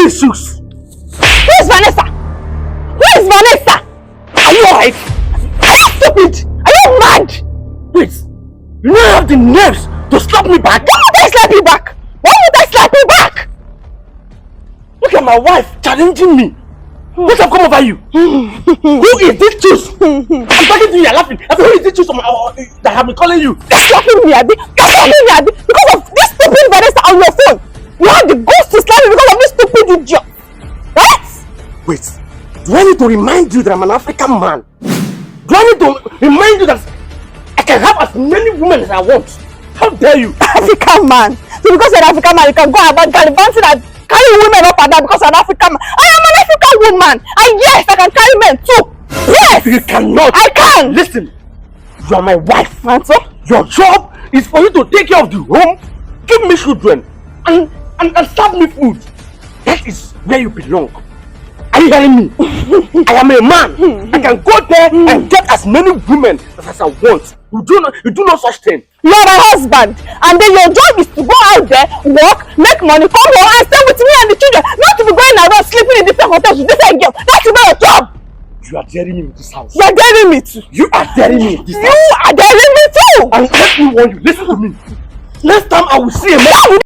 these shoes? Who is Vanessa? Who is Vanessa? Are you alright? Are you stupid? Are you mad? Wait, you don't have the nerves to slap me back? Why would I slap you back? Why would I slap you back? Look at my wife challenging me. What have come over you? Who is this juice? I'm talking to you, you're laughing. Who is this juice that have been calling you? You're slapping me, Abi. You're slapping me, Abi. Because of this stupid Vanessa on your phone. You have the ghost to slap me because of this stupid idiot. Right? Wait, do I need to remind you that I'm an African man? Do I need to remind you that I can have as many women as I want? How dare you? African man. So because you're an African man, you can go about gallivanting and carry women up and down because you're an African man. I am an African woman. And yes, I can carry men too. Yes. You cannot. I can. Listen, you are my wife. And so? Your job is for you to take care of the home, give me children, and serve me food. That is where you belong. Are you hearing me? I am a man. I can go there and get as many women as I want. You do no such thing. You are my husband, and then your job is to go out there, work, make money, come home and stay with me and the children. Not to be going around sleeping in different hotels with different girls. That's not your job. You are daring me with this house. You are daring me too. You are daring me with this house. You are daring me too. And let me warn you, listen to me. Next time I will see a man.